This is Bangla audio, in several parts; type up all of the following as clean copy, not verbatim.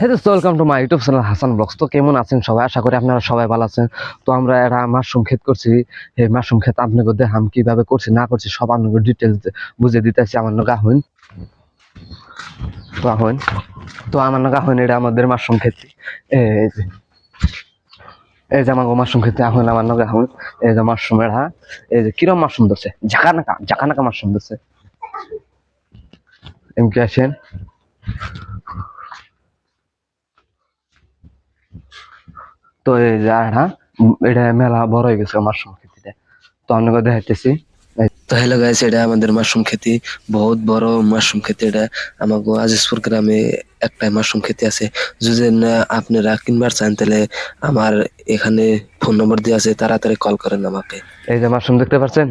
হে দোস্ত, welcome to my YouTube channel Hasan vlogs. তো কেমন আছেন সবাই? আশা করি আপনারা সবাই ভালো আছেন। তো আমরা একটা মাশরুম ক্ষেত করছি। এই মাশরুম ক্ষেত আপনাকে দেখাম কিভাবে করছি না করছি সব আপনাকে ডিটেলস বুঝে দিতেছি। আমার নগা হইন তো হইন তো আমার নগা হইন এটা আমাদের মাশরুম ক্ষেত। এই যে এই যে আমাকে মাশরুম ক্ষেতে এখন আমার নগা হইন। এই যে মাশরুম এরা এই যে কিরম মাশরুম ধরছে, ঝাঁকা নাকা মাশরুম ধরছে। এমকি আসেন। তো এই যে এটা মেলা বড় হয়ে গেছে মাশরুম ক্ষেতিটা। তো আপনাকে দেখাইতেছি। তো হ্যালো গাইস, এটা আমাদের মাশরুম খেতি, বহুত বড় মাশরুম খেতি। এটা আমাকে আজিজপুর গ্রামে একটা মাশরুম খেতি আছে। যদি না আপনারা কিনবার চান তাহলে আমার এখানে ফোন নম্বর দেওয়া আছে, তাড়াতাড়ি কল করেন আমাকে। এই যে মাশরুম দেখতে পাচ্ছেন।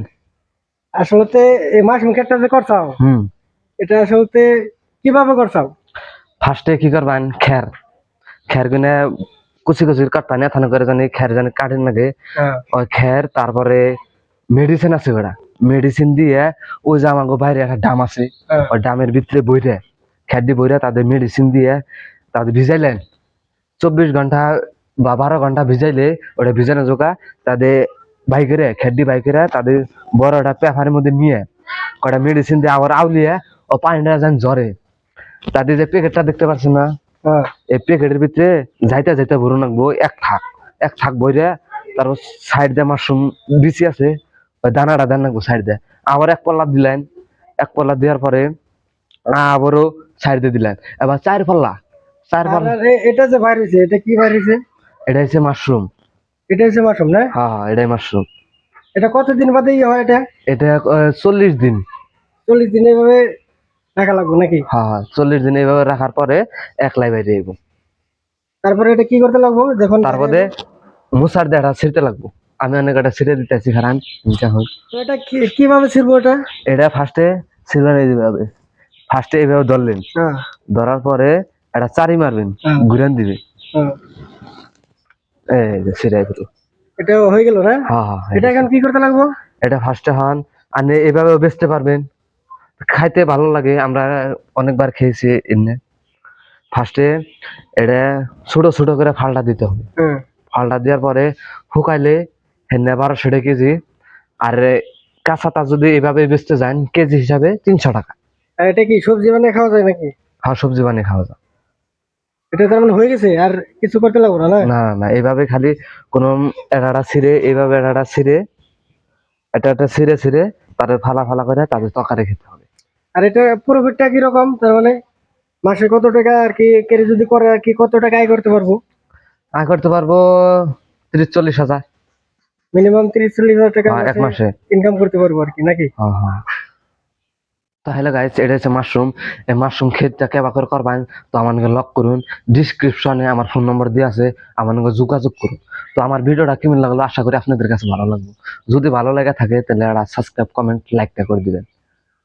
আসলে এই মাশরুম ক্ষেতটা যে করছাও, হুম এটা আসলে কিভাবে করছাও? ফার্স্টে কি করবেন, খের গুনে কুচি কুচি কাটপানি থানা করে জানি খের জানি কাটেন লাগে। হ্যাঁ, ওই খের তারপরে মেডিসিন আছে ওটা, মেডিসিন দিয়ে ওই যে আমাকে বাইরে একটা ডাম আছে, হ্যাঁ। ওই ডামের ভিতরে বইরে খের দিয়ে বইরে তাদের মেডিসিন দিয়ে তাদের ভিজাইলেন 24 ঘন্টা বা 12 ঘন্টা ভিজাইলে ওটা ভিজানো জোগা তাদের বাইকেরে খের দিয়ে বাইকেরা তাদের বড় একটা পেপারের মধ্যে নিয়ে কটা মেডিসিন দিয়ে আবার আউলিয়ে ও পানিটা যেন জ্বরে তাদের যে প্যাকেটটা দেখতে পাচ্ছেন না, হ্যাঁ। এই প্যাকেটের ভিতরে যাইতে যাইতে ভরে রাখবো এক থাক বইরে। তারপর সাইড দিয়ে মাশরুম বিচি আছে, ওই দানাটা দেন রাখবো সাইড দিয়ে। আবার এক পল্লা দিলেন, এক পল্লা দেওয়ার পরে আবারও সাইড দিয়ে দিলেন। এবার চার আর পাল্লা। আর এটা যে বাইর হয়েছে, এটা কি বাইর হয়েছে? এটা হচ্ছে মাশরুম। এটা হচ্ছে মাশরুম না? হ্যাঁ হ্যাঁ, এটাই মাশরুম। এটা কতদিন বাদে হয় এটা? এটা 40 দিন। 40 দিন এইভাবে রাখা লাগবে নাকি? হ্যাঁ হ্যাঁ, 40 দিন এইভাবে রাখার পরে একলাই বাইরে আইব। তারপরে এটা কি করতে লাগবো যখন বাইরে তারপরে আইবো? মুসার দেড়া ছিঁড়তে লাগবো। আমি অনেক একটা ছিঁড়ে দিতেছি খারান। তো এটা কিভাবে ছিড়বো এটা? এটা ফার্স্টে সিলভার দিতে হবে। ফার্স্টে এইভাবে ধরলেন, হ্যাঁ, ধরার পরে একটা চারি মারবেন, হ্যাঁ, ঘুরান দিবে। হ্যাঁ। এই যে সিরাই দিল। এটা হয়ে গেল না? হ্যাঁ হ্যাঁ, হয়ে এটা গেছে। এখন কি করতে লাগবো? এটা ফার্স্টে হন আপনি এভাবেও বেচতে পারবেন, খাইতে ভালো লাগে। আমরা অনেকবার খেয়েছি এমনি। ফার্স্টে এটা ছোট ছোট করে ফালটা দিতে হবে। হ্যাঁ। ফালটা দেওয়ার পরে শুকাইলে হেনে 1200 কেজি। আর কাঁচাটা যদি এভাবে বেচতে যান কেজি হিসাবে 300 টাকা। আর এটা কি সবজি বানিয়ে খাওয়া যায় নাকি? হ্যাঁ, সবজি বানিয়ে খাওয়া যায়। এটা তার মানে হয়ে গেছে, আর কিছু করতে লাগবো না না? না না, এইভাবে খালি কোন এড়াটা ছিঁড়ে এইভাবে এড়াটা ছিঁড়ে এটা একটা ছিঁড়ে ছিঁড়ে তাদের ফালা ফালা করে তাদের তরকারি খেতে হবে। আর এটা প্রফিটটা কিরকম, তার মানে মাসে কত টাকা আর কি কেড়ে যদি করে আর কি কত টাকা আয় করতে পারবো? আয় করতে পারবো 30-40 হাজার। মিনিমাম 30-40 হাজার টাকা এক মাসে মাসে। ইনকাম করতে পারবো আর কি নাকি? হ্যাঁ হ্যাঁ। তাহলে গাইস, এটা হচ্ছে মাশরুম। এই মাশরুম ক্ষেতটা কেবা করে করবেন তো আমাকে লক করুন। ডিসক্রিপশনে আমার ফোন নম্বর দিয়ে আছে, আমাকে যোগাযোগ করুন। তো আমার ভিডিওটা কেমন লাগলো আশা করি আপনাদের কাছে ভালো লাগবে। যদি ভালো লেগে থাকে তাহলে একটা সাবস্ক্রাইব কমেন্ট লাইকটা করে দিবেন।